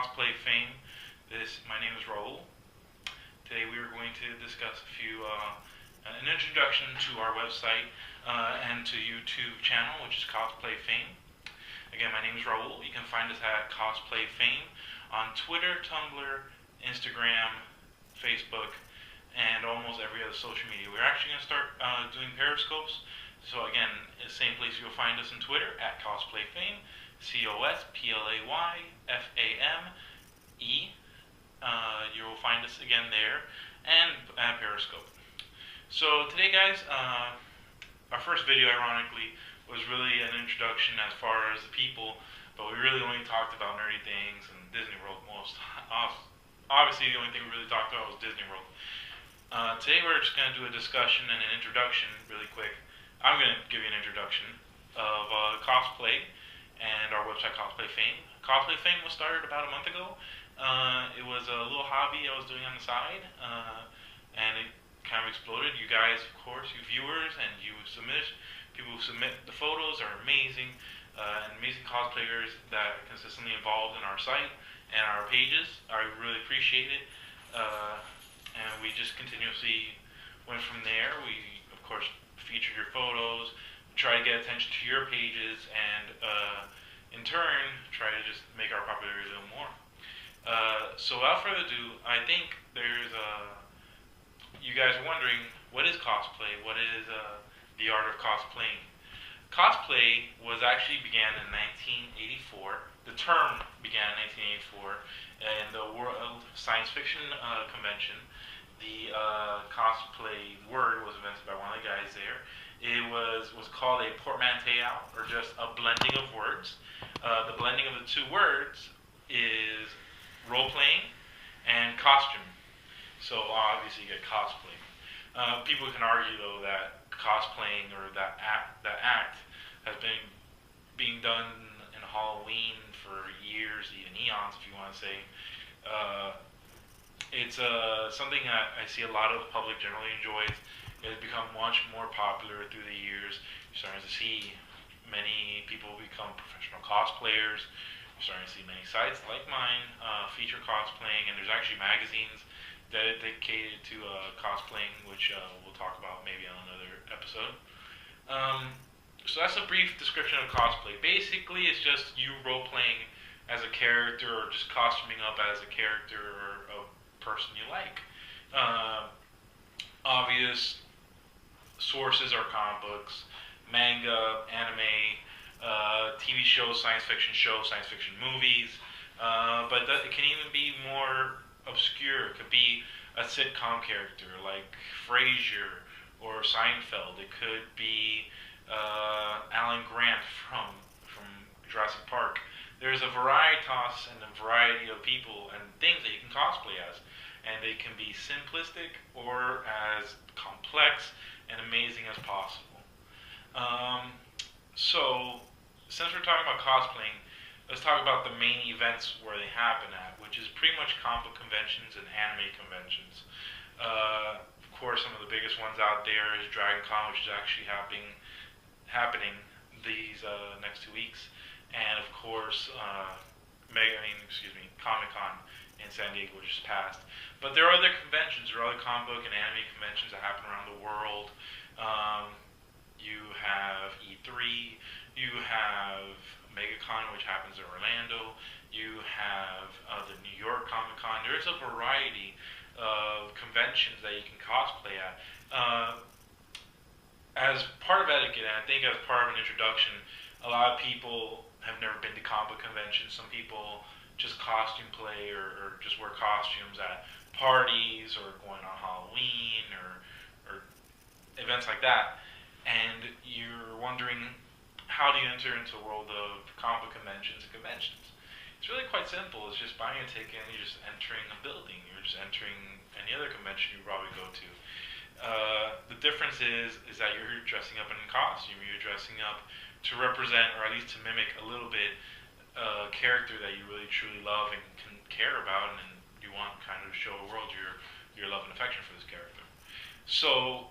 CosplayFame. My name is Raul. Today we are going to discuss an introduction to our website and to YouTube channel, which is CosplayFame. Again, my name is Raul. You can find us at CosplayFame on Twitter, Tumblr, Instagram, Facebook, and almost every other social media. We're actually going to start doing Periscopes. So again, the same place you'll find us on Twitter at CosplayFame, CosplayFame. You will find us again there, and at Periscope. So today, guys, our first video, ironically, was really an introduction as far as the people, but we really only talked about nerdy things and Disney World most. Obviously, the only thing we really talked about was Disney World. Today, we're just going to do a discussion and an introduction really quick. I'm going to give you an introduction of cosplay and our website, CosplayFame. CosplayFame was started about a month ago. It was a little hobby I was doing on the side, and it kind of exploded. You guys, of course, you viewers, and people who submit the photos are amazing, and amazing cosplayers that are consistently involved in our site and our pages. I really appreciate it, and we just continuously went from there. We, of course, featured your photos, try to get attention to your pages, and in turn, try to just make our popularity a little more. So without further ado, I think you guys are wondering, what is cosplay? What is the art of cosplaying? Cosplay began in 1984. The term began in 1984 in the World Science Fiction Convention. The cosplay word was invented by one of the guys there. It was called a portmanteau, or just a blending of words. The blending of the two words is role-playing and costume. So obviously you get cosplay. People can argue, though, that cosplaying, or that act has been being done in Halloween for years, even eons, if you want to say. It's something that I see a lot of the public generally enjoys. It has become much more popular through the years. You're starting to see many people become professional cosplayers. You're starting to see many sites like mine feature cosplaying, and there's actually magazines dedicated to cosplaying, which we'll talk about maybe on another episode. So that's a brief description of cosplay. Basically, it's just you role-playing as a character, or just costuming up as a character or a person you like. Obvious sources are comic books, manga, anime, TV shows, science fiction movies, but it can even be more obscure. It could be a sitcom character like Frasier or Seinfeld. It could be Alan Grant from Jurassic Park. There's a variety of people and things that you can cosplay as, and they can be simplistic or as complex and amazing as possible. So, since we're talking about cosplaying, let's talk about the main events where they happen at, which is pretty much comic book conventions and anime conventions. Of course, some of the biggest ones out there is Dragon Con, which is actually happening these next 2 weeks, and of course, Comic Con in San Diego, which just passed. But there are other conventions, there are other comic book and anime conventions that happen around the world. You have E3, you have MegaCon, which happens in Orlando, you have the New York Comic Con. There's a variety of conventions that you can cosplay at. As part of etiquette, and I think as part of an introduction, a lot of people have never been to comic book conventions. Some people just costume play or just wear costumes at parties or going on Halloween or events like that. And you're wondering, how do you enter into the world of comic book conventions and conventions? It's really quite simple. It's just buying a ticket and you're just entering a building. You're just entering any other convention you probably go to. The difference is that you're dressing up in a costume. You're dressing up to represent, or at least to mimic a little bit, a character that you really truly love and can care about, and you want kind of show the world your love and affection for this character. So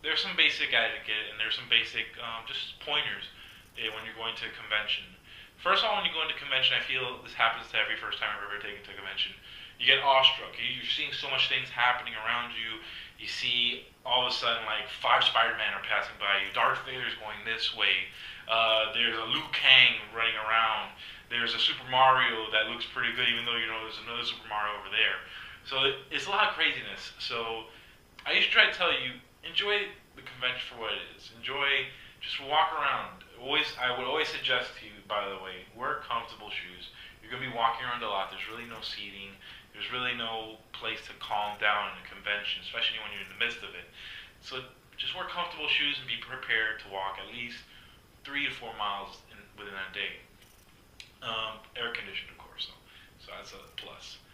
there's some basic etiquette, and there's some basic just pointers when you're going to a convention. First of all, when you go into convention, I feel this happens to every first time I've ever taken to a convention. You get awestruck. You're seeing so much things happening around you. You see all of a sudden like 5 Spider-Man are passing by you. Darth Vader's going this way. There's a Liu Kang running around. There's a Super Mario that looks pretty good, even though you know there's another Super Mario over there. So it's a lot of craziness. So I used to try to tell you, enjoy the convention for what it is. Enjoy, just walk around. I would always suggest to you, by the way, wear comfortable shoes. You're going to be walking around a lot. There's really no seating. There's really no place to calm down in a convention, especially when you're in the midst of it. So just wear comfortable shoes and be prepared to walk at least 3 to 4 miles within a day. Air conditioned, of course, so that's a plus.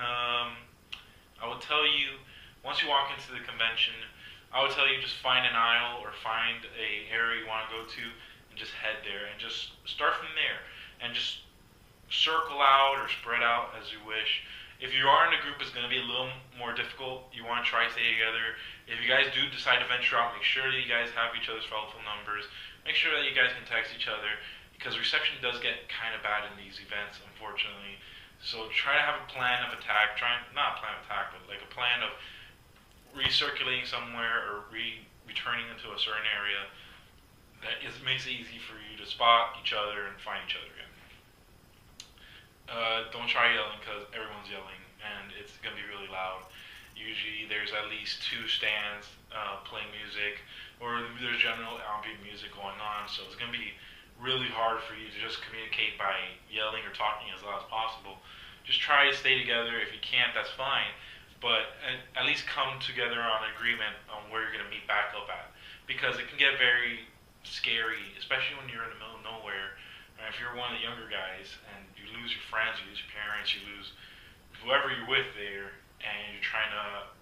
I would tell you, once you walk into the convention, I would tell you just find an aisle or find a area you want to go to and just head there and just start from there and just circle out or spread out as you wish. If you are in a group, it's going to be a little more difficult. You want to try to stay together. If you guys do decide to venture out, make sure that you guys have each other's phone numbers. Make sure that you guys can text each other, because reception does get kind of bad in these events, unfortunately. So try to have a plan of attack. Not a plan of attack, but like a plan of recirculating somewhere or returning into a certain area that makes it easy for you to spot each other and find each other again. Don't try yelling, because everyone's yelling and it's going to be really loud. Usually there's at least 2 stands playing music, or there's general ambient music going on, so it's going to be really hard for you to just communicate by yelling or talking as loud as possible. Just try to stay together. If you can't, that's fine. But at least come together on an agreement on where you're going to meet back up at. Because it can get very scary, especially when you're in the middle of nowhere. And if you're one of the younger guys and you lose your friends, you lose your parents, you lose whoever you're with there, and you're trying to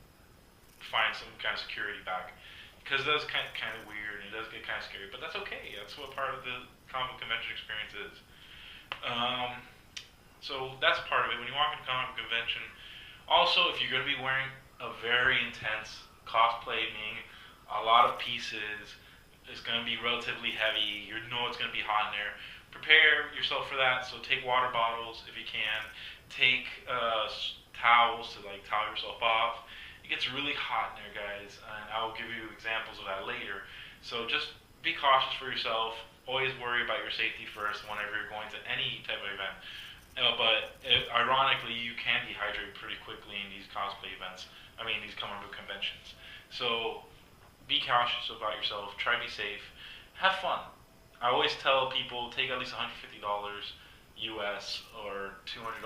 find some kind of security back. Because it does kind of weird and it does get kind of scary, but that's okay. That's what part of the comic convention experience is. So that's part of it. When you walk into comic convention, also, if you're going to be wearing a very intense cosplay, meaning a lot of pieces, it's going to be relatively heavy, you know it's going to be hot in there, prepare yourself for that. So take water bottles if you can, take towels to like towel yourself off. It gets really hot in there, guys, and I'll give you examples of that later. So just be cautious for yourself. Always worry about your safety first whenever you're going to any type of event. Ironically, you can dehydrate pretty quickly in these cosplay events. These comic book conventions. So be cautious about yourself. Try to be safe. Have fun. I always tell people, take at least $150 US or $200.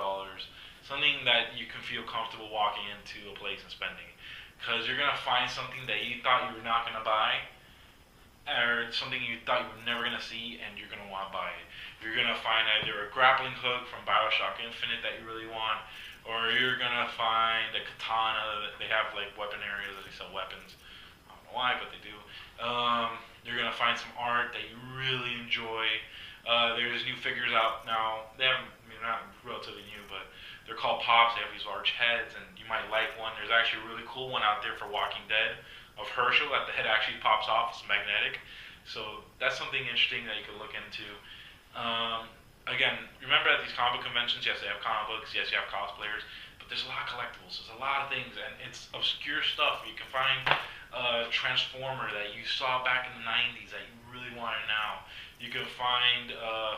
Something that you can feel comfortable walking into a place and spending. Because you're going to find something that you thought you were not going to buy, or something you thought you were never going to see, and you're going to want to buy it. You're going to find either a grappling hook from BioShock Infinite that you really want, or you're going to find a katana. They have like weapon areas that they sell weapons. I don't know why, but they do. You're going to find some art that you really enjoy. There's new figures out now. They're not relatively new, but they're called Pops. They have these large heads, and you might like one. There's actually a really cool one out there for Walking Dead of Herschel that the head actually pops off. It's magnetic. So that's something interesting that you could look into. Again, remember at these comic book conventions, yes, they have comic books, yes, you have cosplayers, but there's a lot of collectibles. There's a lot of things, and it's obscure stuff. You can find a Transformer that you saw back in the 90s that you really want now. You can find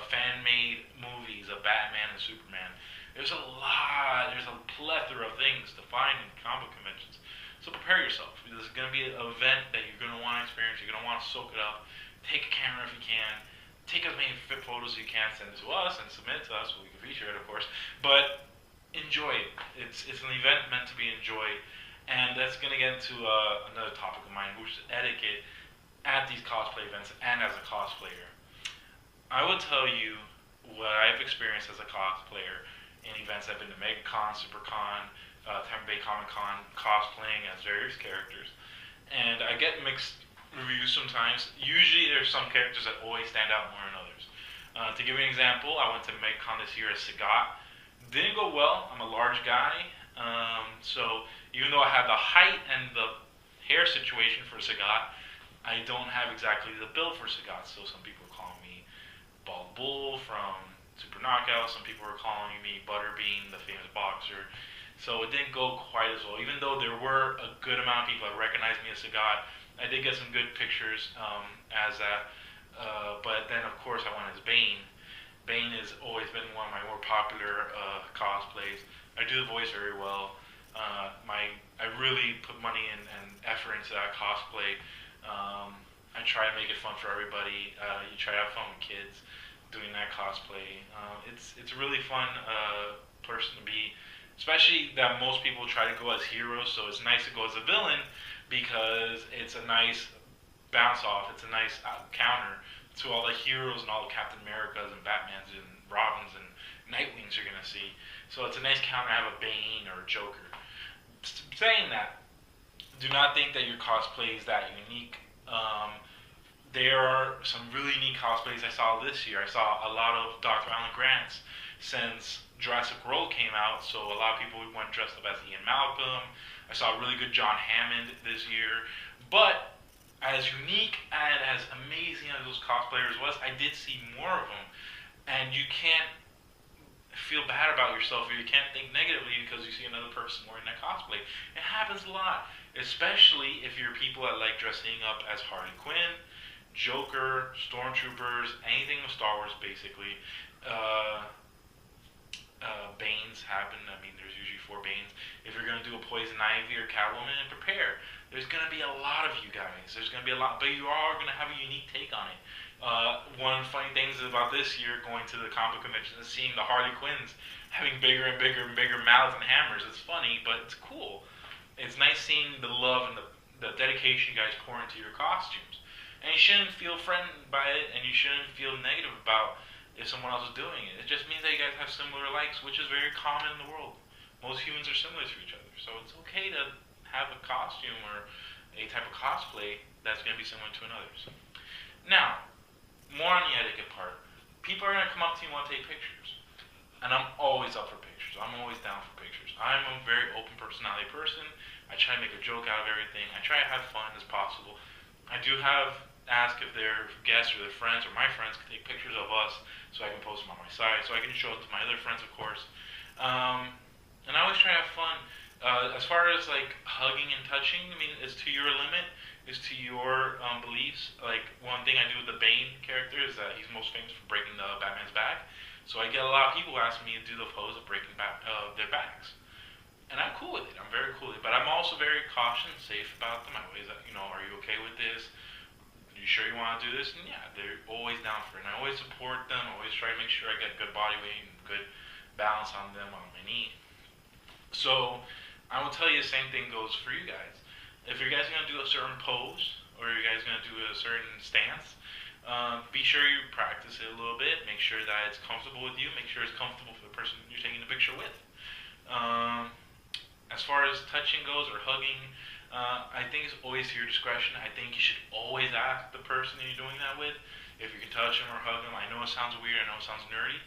fan-made movies of Batman and Superman. There's a plethora of things to find in comic conventions. So prepare yourself. This is going to be an event that you're going to want to experience. You're going to want to soak it up. Take a camera if you can. Take as many fit photos as you can. Send it to us and submit it to us. So we can feature it, of course. But enjoy it. It's an event meant to be enjoyed. And that's going to get into another topic of mine, which is etiquette at these cosplay events and as a cosplayer. I will tell you what I've experienced as a cosplayer in events. I've been to MegaCon, SuperCon, Tampa Bay Comic Con, cosplaying as various characters, and I get mixed reviews sometimes. Usually there's some characters that always stand out more than others. To give you an example, I went to MegaCon this year as Sagat. Didn't go well. I'm a large guy, so even though I had the height and the hair situation for Sagat, I don't have exactly the build for Sagat. So some people call me Bald Bull from for Knockout. Some people were calling me Butterbean, the famous boxer. So it didn't go quite as well. Even though there were a good amount of people that recognized me as a god, I did get some good pictures as that. But then, of course, I went as Bane. Bane has always been one of my more popular cosplays. I do the voice very well. I really put money and effort into that cosplay. I try to make it fun for everybody. You try to have fun with kids doing that cosplay. It's a really fun person to be. Especially that most people try to go as heroes, so it's nice to go as a villain because it's a nice bounce off. It's a nice counter to all the heroes and all the Captain Americas and Batmans and Robins and Nightwings you're gonna see. So it's a nice counter to have a Bane or a Joker. Saying that, do not think that your cosplay is that unique. There are some really unique cosplays I saw this year. I saw a lot of Dr. Alan Grant's since Jurassic World came out, so a lot of people went dressed up as Ian Malcolm. I saw a really good John Hammond this year. But as unique and as amazing as those cosplayers was, I did see more of them. And you can't feel bad about yourself, or you can't think negatively because you see another person wearing that cosplay. It happens a lot, especially if you're people that like dressing up as Harley Quinn, Joker, Stormtroopers, anything with Star Wars basically. Banes happen. I mean, there's usually 4 Banes. If you're going to do a Poison Ivy or Catwoman, prepare. There's going to be a lot of you guys. There's going to be a lot, but you are going to have a unique take on it. One of the funny things about this year going to the comic convention is seeing the Harley Quinns having bigger and bigger and bigger mouths and hammers. It's funny, but it's cool. It's nice seeing the love and the dedication you guys pour into your costumes. And you shouldn't feel threatened by it, and you shouldn't feel negative about if someone else is doing it. It just means that you guys have similar likes, which is very common in the world. Most humans are similar to each other, so it's okay to have a costume or a type of cosplay that's going to be similar to another's. Now, more on the etiquette part. People are going to come up to you and want to take pictures, and I'm always up for pictures. I'm always down for pictures. I'm a very open personality person. I try to make a joke out of everything. I try to have fun as possible. I do ask if their guests or their friends or my friends can take pictures of us so I can post them on my site, so I can show it to my other friends, of course. And I always try to have fun. As far as like hugging and touching, I mean, it's to your limit, it's to your beliefs. Like one thing I do with the Bane character is that he's most famous for breaking the Batman's back. So I get a lot of people asking me to do the pose of breaking their backs. And I'm cool with it. I'm very cool with it. But I'm also very cautious and safe about them. I always, are you okay with this? You sure you want to do this? And yeah, they're always down for it. And I always support them. I always try to make sure I get good body weight and good balance on them on my knee. So I will tell you the same thing goes for you guys. If you guys are going to do a certain pose or you guys are going to do a certain stance, be sure you practice it a little bit. Make sure that it's comfortable with you. Make sure it's comfortable for the person you're taking the picture with. As far as touching goes or hugging, I think it's always to your discretion. I think you should always ask the person that you're doing that with if you can touch them or hug them. I know it sounds weird, I know it sounds nerdy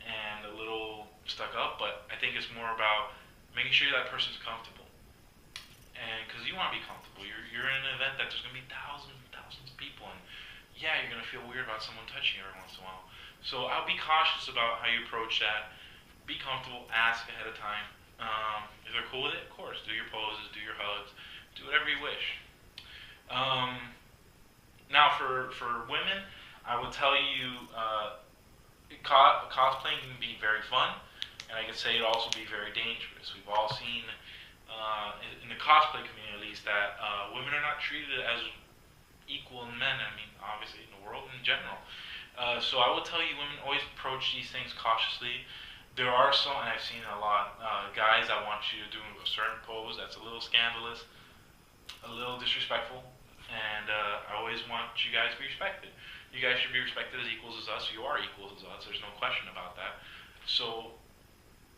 and a little stuck up, but I think it's more about making sure that person's comfortable. And because you want to be comfortable, you're in an event that there's going to be thousands and thousands of people, and yeah, you're going to feel weird about someone touching you every once in a while. So I'll be cautious about how you approach that. Be comfortable, ask ahead of time. If they're cool with it, of course, do your poses, do your hugs, do whatever you wish. Now, for women, I will tell you, cosplaying can be very fun, and I can say it also be very dangerous. We've all seen, in the cosplay community at least, that women are not treated as equal in men. I mean, obviously in the world in general. So I will tell you, women always approach these things cautiously. There are some, and I've seen a lot, guys that want you to do a certain pose that's a little scandalous, a little disrespectful, and I always want you guys to be respected. You guys should be respected as equals as us. You are equals as us. There's no question about that. So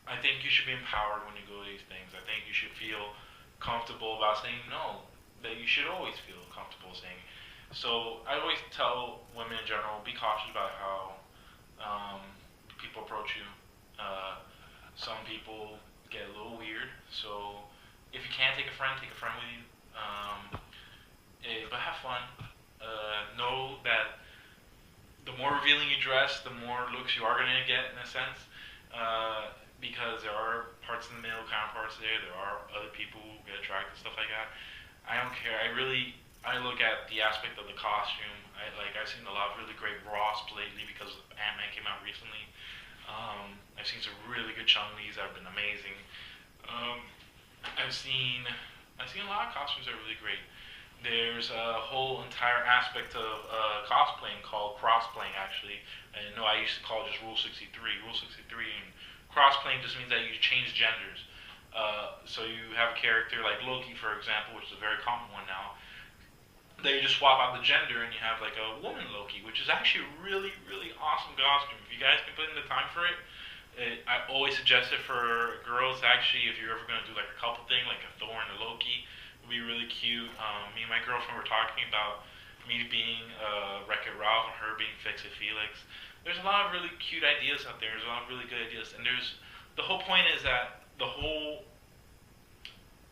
I think you should be empowered when you go to these things. I think you should feel comfortable about saying no, that you should always feel comfortable saying. So I always tell women in general, be cautious about how people approach you. Some people get a little weird, so if you can't take a friend with you. But have fun. Know that the more revealing you dress, the more looks you are going to get in a sense. Because there are parts in the male counterparts there. There are other people who get attracted to stuff like that. I don't care. I look at the aspect of the costume. I've seen a lot of really great Ross lately because Ant-Man came out recently. I've seen some really good Chung-Lis that have been amazing. Um, I've seen a lot of costumes that are really great. There's a whole entire aspect of cosplaying called crossplaying. Actually, I know I used to call it just Rule 63. Rule 63 and crossplaying just means that you change genders. So you have a character like Loki, for example, which is a very common one now. That you just swap out the gender and you have like a woman Loki, which is actually a really, really awesome costume. If you guys can put in the time for it, I always suggest it for girls. Actually, if you're ever going to do like a couple thing, like a Thor and a Loki, it would be really cute. Me and my girlfriend were talking about me being Wreck-It Ralph and her being Fix-It Felix. There's a lot of really cute ideas out there. There's a lot of really good ideas, and the whole point is that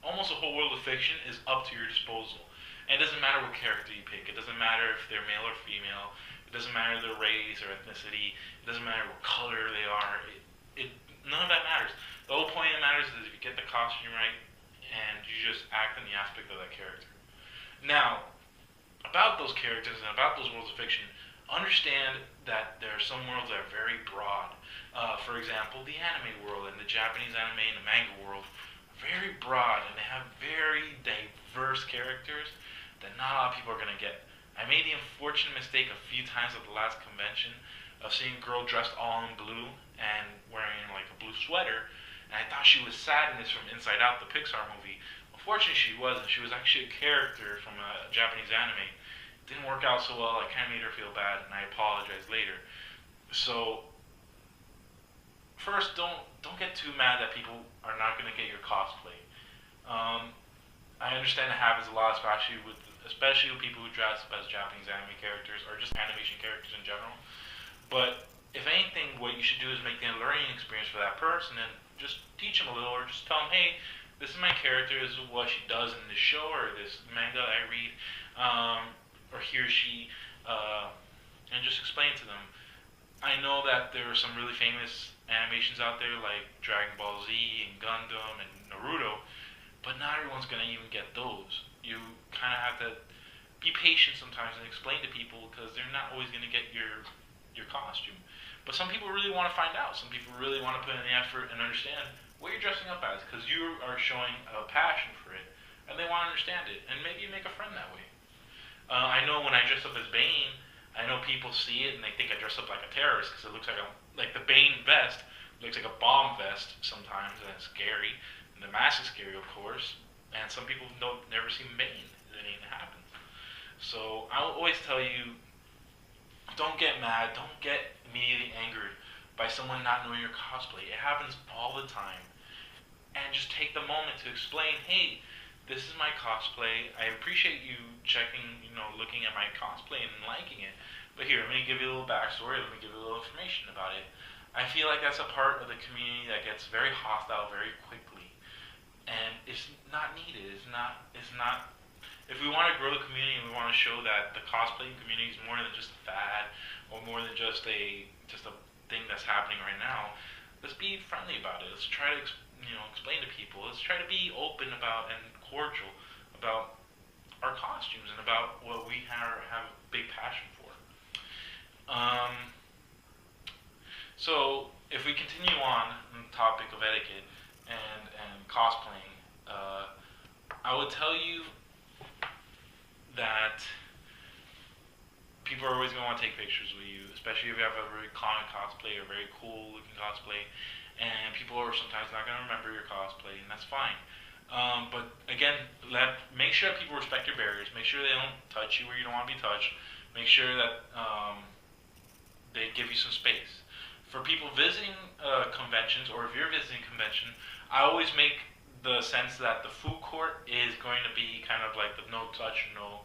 almost the whole world of fiction is up to your disposal. And it doesn't matter what character you pick. It doesn't matter if they're male or female. It doesn't matter their race or ethnicity. It doesn't matter what color they are. None of that matters. The whole point that matters is if you get the costume right and you just act in the aspect of that character. Now, about those characters and about those worlds of fiction, understand that there are some worlds that are very broad. For example, the anime world and the Japanese anime and the manga world are very broad and they have very diverse characters that not a lot of people are going to get. I made the unfortunate mistake a few times at the last convention of seeing a girl dressed all in blue and wearing like a blue sweater, and I thought she was Sadness from Inside Out, the Pixar movie. Unfortunately, she wasn't. She was actually a character from a Japanese anime. It didn't work out so well. I kind of made her feel bad, and I apologized later. So, first, don't get too mad that people are not going to get your cosplay. I understand it happens a lot, especially with people who dress up as Japanese anime characters or just animation characters in general. But if anything, what you should do is make the learning experience for that person and just teach them a little, or just tell them, hey, this is my character, this is what she does in this show or this manga I read, or he or she, and just explain to them. I know that there are some really famous animations out there like Dragon Ball Z and Gundam and Naruto, but not everyone's going to even get those. You kind of have to be patient sometimes and explain to people because they're not always going to get your costume. But some people really want to find out. Some people really want to put in the effort and understand what you're dressing up as because you are showing a passion for it and they want to understand it. And maybe you make a friend that way. I know when I dress up as Bane, I know people see it and they think I dress up like a terrorist because it looks like the Bane vest looks like a bomb vest sometimes and it's scary. And the mask is scary, of course. And some people don't never seen Bane. It ain't happens. So I will always tell you, don't get mad. Don't get immediately angered by someone not knowing your cosplay. It happens all the time. And just take the moment to explain, hey, this is my cosplay. I appreciate you checking, looking at my cosplay and liking it. But here, let me give you a little backstory. Let me give you a little information about it. I feel like that's a part of the community that gets very hostile very quickly. And it's not needed. It's not. If we want to grow the community and we want to show that the cosplaying community is more than just a fad or more than just a thing that's happening right now, let's be friendly about it. Let's try to explain to people. Let's try to be open about and cordial about our costumes and about what we have a big passion for. So if we continue on the topic of etiquette and cosplaying, I would tell you that people are always going to want to take pictures with you, especially if you have a very common cosplay or very cool looking cosplay, and people are sometimes not going to remember your cosplay, and that's fine. But again, make sure that people respect your barriers. Make sure they don't touch you where you don't want to be touched. Make sure that they give you some space. For people visiting conventions, or if you're visiting a convention, I always make the sense that the food court is going to be kind of like the no touch, no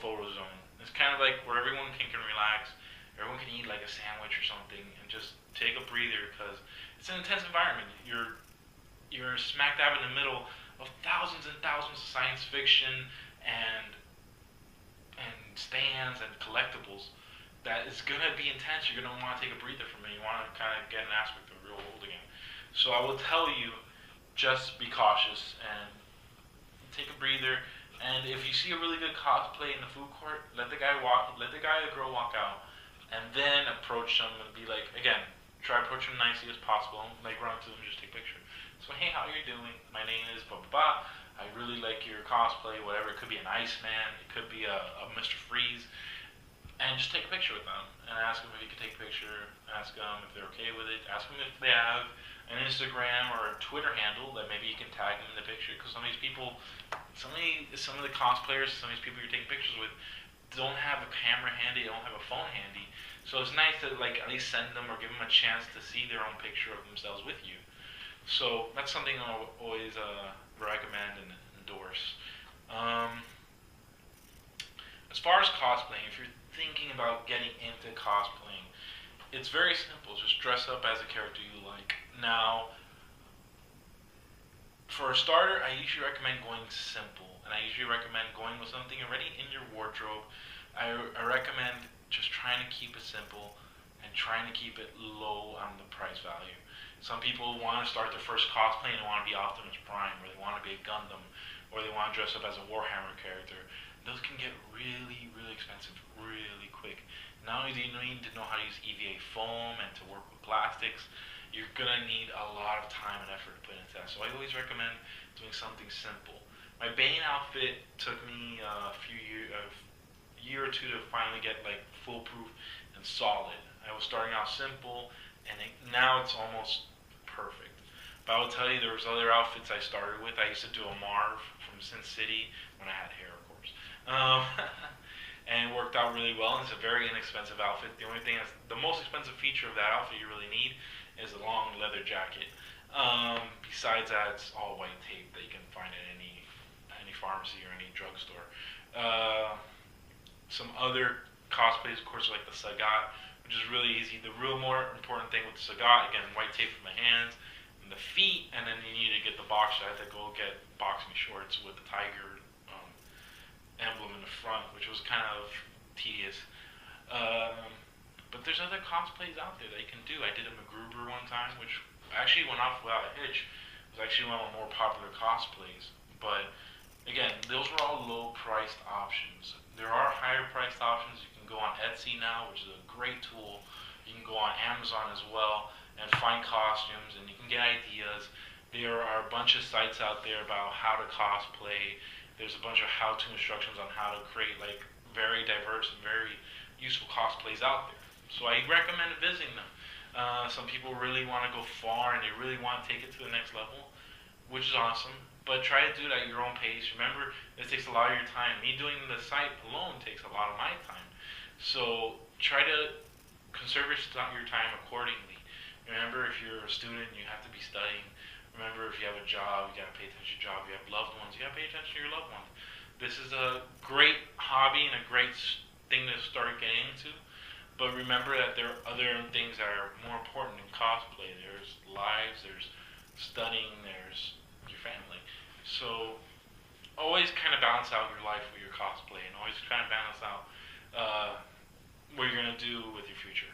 photo zone. It's kind of like where everyone can relax, everyone can eat like a sandwich or something, and just take a breather because it's an intense environment. You're smack dab in the middle of thousands and thousands of science fiction and stands and collectibles, that is gonna be intense. You're gonna want to take a breather from it. You want to kind of get an aspect of the real world again. So I will tell you, just be cautious and take a breather. And if you see a really good cosplay in the food court, let the guy or the girl walk out, and then approach them and be like, again, try to approach them nicely as possible. Like run up to them, just take a picture. So hey, how are you doing? My name is blah blah blah. I really like your cosplay, whatever. It could be an Iceman, it could be a Mr. Freeze, and just take a picture with them and ask them if you can take a picture. Ask them if they're okay with it. Ask them if they have an Instagram or a Twitter handle that maybe you can tag them in the picture. Because some of these people, some of the cosplayers, some of these people you're taking pictures with, don't have a camera handy, don't have a phone handy. So it's nice to like at least send them or give them a chance to see their own picture of themselves with you. So that's something I'll always recommend and endorse. As far as cosplaying, if you're thinking about getting into cosplaying, it's very simple. Just dress up as a character you like. Now, for a starter, I usually recommend going simple, and I usually recommend going with something already in your wardrobe. I recommend just trying to keep it simple and trying to keep it low on the price value. Some people want to start their first cosplay and want to be Optimus Prime, or they want to be a Gundam, or they want to dress up as a Warhammer character. Those can get really, really expensive really quick. Not only do you need to know how to use EVA foam and to work with plastics, you're going to need a lot of time and effort to put into that. So I always recommend doing something simple. My Bane outfit took me a year or two to finally get like foolproof and solid. I was starting out simple, and now it's almost perfect. But I will tell you, there was other outfits I started with. I used to do a Marv from Sin City when I had hair, of course. And it worked out really well, and it's a very inexpensive outfit. The only thing that's the most expensive feature of that outfit you really need is a long leather jacket. Besides that, it's all white tape that you can find at any pharmacy or any drugstore. Some other cosplays, of course, like the Sagat, which is really easy. The real more important thing with the Sagat, again, white tape for the hands and the feet, and then you need to get the box. I had to go get boxing shorts with the tiger emblem in the front, which was kind of tedious. But there's other cosplays out there that you can do. I did a MacGruber one time, which actually went off without a hitch. It was actually one of the more popular cosplays. But again, those were all low-priced options. There are higher-priced options. You can go on Etsy now, which is a great tool. You can go on Amazon as well and find costumes, and you can get ideas. There are a bunch of sites out there about how to cosplay. There's a bunch of how-to instructions on how to create like very diverse and very useful cosplays out there. So I recommend visiting them. Some people really want to go far and they really want to take it to the next level, which is awesome. But try to do it at your own pace. Remember, it takes a lot of your time. Me doing the site alone takes a lot of my time. So try to conserve your time accordingly. Remember, if you're a student, you have to be studying. Remember, if you have a job, you gotta pay attention to your job. If you have loved ones, you gotta pay attention to your loved ones. This is a great hobby and a great thing to start getting into. But remember that there are other things that are more important than cosplay. There's lives, there's studying, there's your family. So always kind of balance out your life with your cosplay, and always try and balance out what you're gonna do with your future.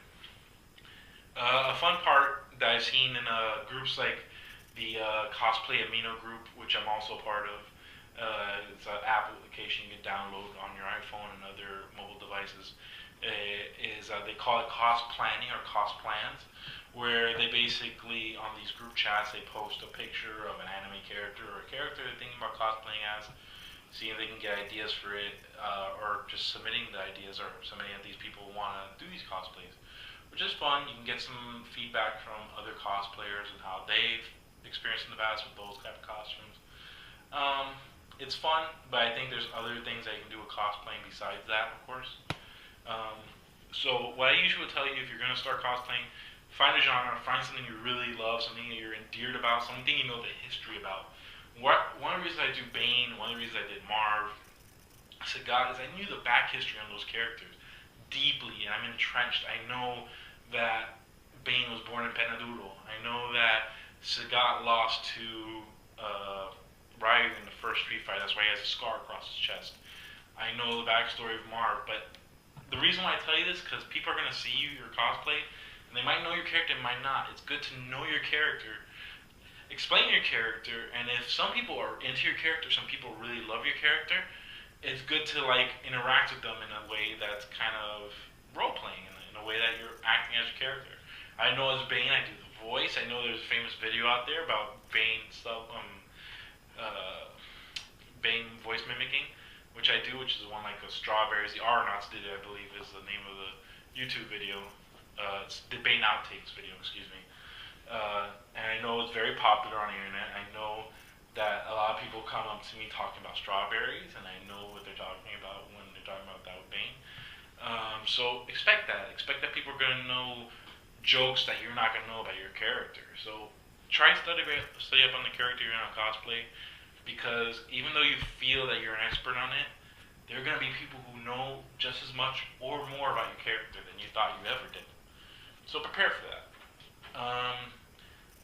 A fun part that I've seen in groups like the Cosplay Amino group, which I'm also part of. It's an application you can download on your iPhone and other mobile devices. They call it cosplanning or cosplans, where they basically, on these group chats, they post a picture of an anime character or a character they're thinking about cosplaying as, seeing if they can get ideas for it, or just submitting the ideas, or so many of these people want to do these cosplays, which is fun. You can get some feedback from other cosplayers and how they've experienced in the past with those type of costumes. It's fun, but I think there's other things that you can do with cosplaying besides that, of course. So what I usually would tell you, if you're going to start cosplaying, find a genre, find something you really love, something that you're endeared about, something you know the history about. One of the reasons I do Bane, one of the reasons I did Marv, Sagat, is I knew the back history on those characters deeply, and I'm entrenched. I know that Bane was born in Penaduro. I know that Sagat lost to Ryu in the first Street Fight. That's why he has a scar across his chest. I know the backstory of Marv, but the reason why I tell you this, because people are going to see your cosplay, and they might know your character and might not. It's good to know your character, explain your character, and if some people are into your character, some people really love your character, it's good to like interact with them in a way that's kind of role playing, in a way that you're acting as your character. I know as Bane, I do the voice. I know there's a famous video out there about Bane stuff, Bane voice mimicking, which I do, which is one like the strawberries. The Arnauts did it, I believe, is the name of the YouTube video. It's the Bane outtakes video, excuse me. And I know it's very popular on the internet. I know that a lot of people come up to me talking about strawberries, and I know what they're talking about when they're talking about that with Bane. So expect that. Expect that people are going to know jokes that you're not going to know about your character. So try to study up on the character you're going to cosplay, because even though you feel that you're an expert on it, there are going to be people who know just as much or more about your character than you thought you ever did. So prepare for that.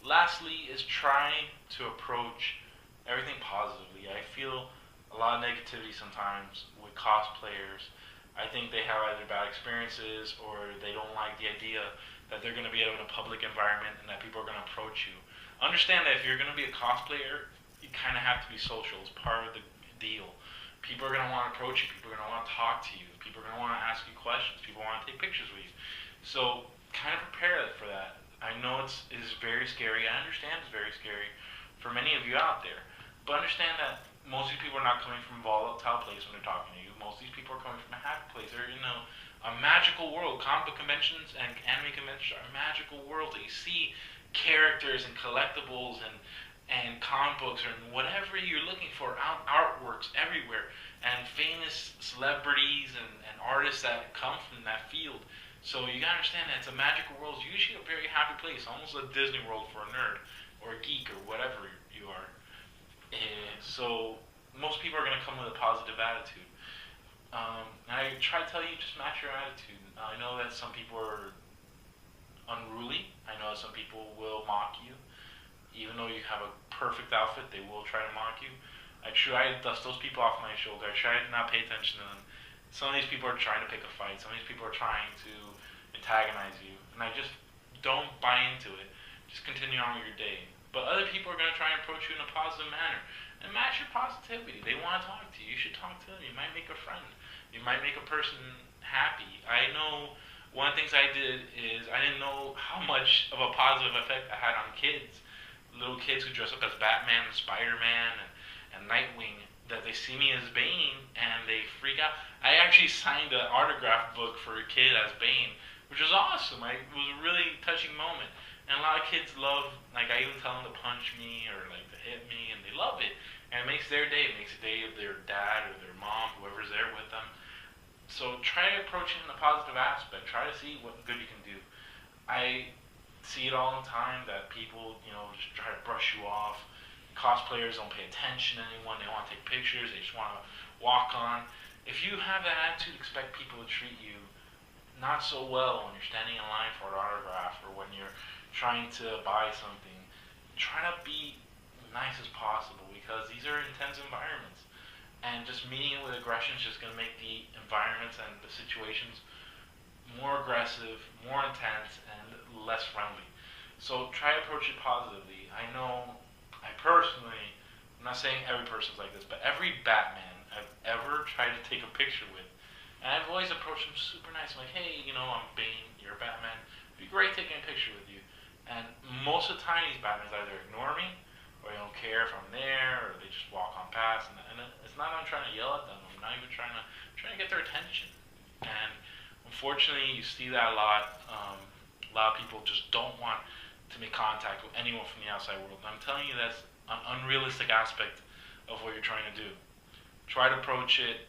Lastly is try to approach everything positively. I feel a lot of negativity sometimes with cosplayers. I think they have either bad experiences or they don't like the idea that they're going to be in a public environment and that people are going to approach you. Understand that if you're going to be a cosplayer, you kind of have to be social. It's part of the deal. People are going to want to approach you. People are going to want to talk to you. People are going to want to ask you questions. People want to take pictures with you. So kind of prepare for that. I know it's very scary. I understand it's very scary for many of you out there. But understand that most of these people are not coming from a volatile place when they're talking to you. Most of these people are coming from a happy place. They're in a magical world. Comic book conventions and anime conventions are a magical world that you see characters and collectibles and comic books and whatever you're looking for, artworks everywhere, and famous celebrities and artists that come from that field. So you gotta understand that it's a magical world. It's usually a very happy place, almost a Disney World for a nerd or a geek or whatever you are. So most people are gonna come with a positive attitude. I try to tell you, just match your attitude. I know that some people are unruly. I know that some people will mock you. Even though you have a perfect outfit, they will try to mock you. I try to dust those people off my shoulder. I try to not pay attention to them. Some of these people are trying to pick a fight. Some of these people are trying to antagonize you. And I just don't buy into it. Just continue on with your day. But other people are going to try and approach you in a positive manner. And match your positivity. They want to talk to you. You should talk to them. You might make a friend. You might make a person happy. I know one of the things I did is I didn't know how much of a positive effect I had on kids. Little kids who dress up as Batman and Spider-Man and Nightwing, that they see me as Bane and they freak out. I actually signed an autograph book for a kid as Bane, which was awesome. It was a really touching moment. And a lot of kids love, like I even tell them to punch me or like to hit me, and they love it. And it makes their day. It makes the day of their dad or their mom, whoever's there with them. So try to approach it in a positive aspect. Try to see what good you can do. I see it all the time that people, just try to brush you off. Cosplayers don't pay attention to anyone. They want to take pictures. They just want to walk on. If you have that attitude, expect people to treat you not so well when you're standing in line for an autograph or when you're trying to buy something. Try to be nice as possible, because these are intense environments. And just meeting it with aggression is just going to make the environments and the situations more aggressive, more intense, and less friendly. So try to approach it positively. I know, I personally, I'm not saying every person's like this, but every Batman I've ever tried to take a picture with, and I've always approached them super nice. I'm like, hey, I'm Bane, you're Batman. It'd be great taking a picture with you. And most of the time, these Batmans either ignore me, or they don't care if I'm there, or they just walk on past. And it's not that I'm trying to yell at them. I'm not even trying to get their attention. And unfortunately, you see that a lot. A lot of people just don't want to make contact with anyone from the outside world. And I'm telling you, that's an unrealistic aspect of what you're trying to do. Try to approach it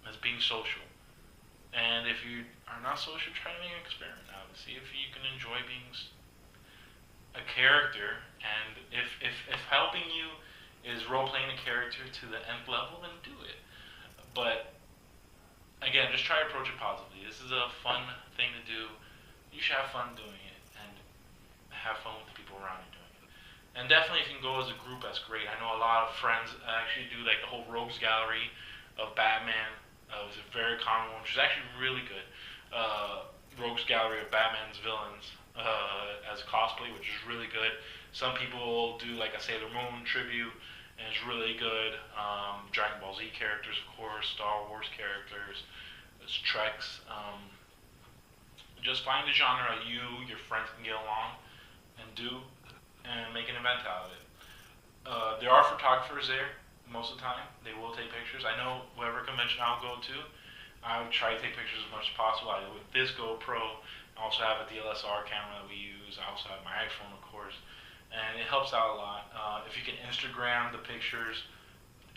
as being social. And if you are not social, try to make an experiment out. See if you can enjoy being a character. And if helping you is role-playing a character to the nth level, then do it. But again, just try to approach it positively. This is a fun thing to do. You should have fun doing it, and have fun with the people around you doing it. And definitely, if you can go as a group, that's great. I know a lot of friends actually do like the whole rogues gallery of Batman. was a very common one, which is actually really good. Rogues Gallery of Batman's villains as cosplay, which is really good. Some people do like a Sailor Moon tribute, and it's really good. Dragon Ball Z characters, of course, Star Wars characters, there's Treks. Just find a genre your friends can get along and do, and make an event out of it. There are photographers there most of the time. They will take pictures. I know whatever convention I'll go to, I would try to take pictures as much as possible. I do with this GoPro. I also have a DSLR camera that we use. I also have my iPhone, of course, and it helps out a lot. If you can Instagram the pictures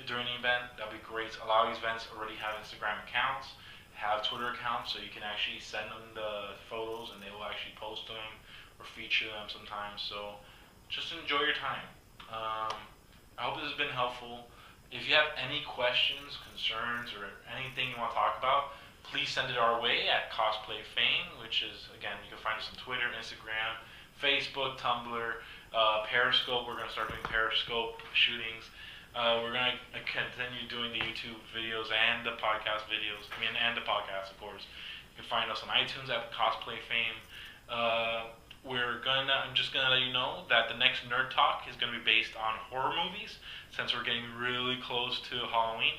during the event, that'd be great. A lot of these events already have Instagram accounts, have Twitter accounts, so you can actually send them the photos and they will actually post them or feature them sometimes. So just enjoy your time. I hope this has been helpful. If you have any questions, concerns, or anything you want to talk about, please send it our way at CosplayFame, which is, again, you can find us on Twitter, Instagram, Facebook, Tumblr, Periscope. We're going to start doing Periscope shootings. We're going to continue doing the YouTube videos and the podcast videos. And the podcast, of course. You can find us on iTunes at CosplayFame. I'm just gonna let you know that the next Nerd Talk is gonna be based on horror movies, since we're getting really close to Halloween.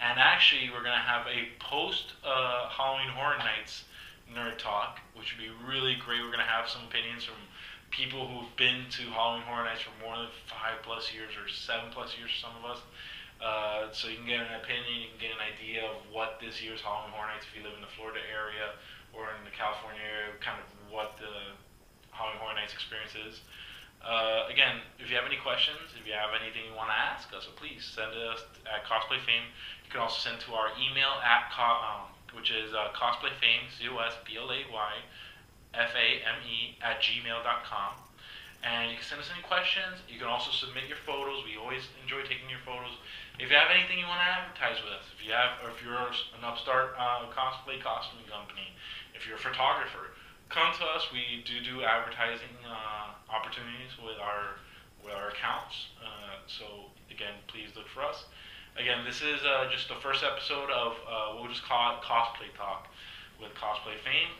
And actually, we're gonna have a post Halloween Horror Nights Nerd Talk, which would be really great. We're gonna have some opinions from people who've been to Halloween Horror Nights for more than 5+ years or 7+ years for some of us. So you can get an opinion, you can get an idea of what this year's Halloween Horror Nights, if you live in the Florida area or in the California area, kind of what the Halloween Horror Nights experience is. Again, if you have any questions, if you have anything you want to ask us, so please send us at CosplayFame. You can also send to our email at which is CosplayFame, CosplayFame@gmail.com. And you can send us any questions. You can also submit your photos. We always enjoy taking your photos. If you have anything you want to advertise with us, if you're an upstart cosplay costuming company, if you're a photographer, come to us. We do advertising opportunities with our accounts. So again, please look for us. Again, this is just the first episode of we'll just call it Cosplay Talk with CosplayFame.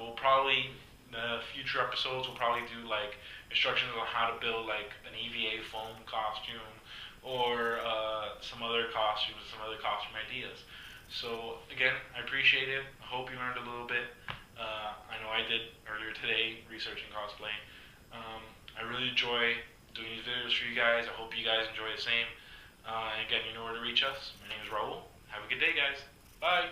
We'll probably the future episodes will probably do like instructions on how to build like an EVA foam costume or some other costumes, some other costume ideas. So again, I appreciate it. I hope you learned a little bit. I know I did earlier today researching cosplay. I really enjoy doing these videos for you guys. I hope you guys enjoy the same. And again, you know where to reach us. My name is Raul. Have a good day, guys. Bye.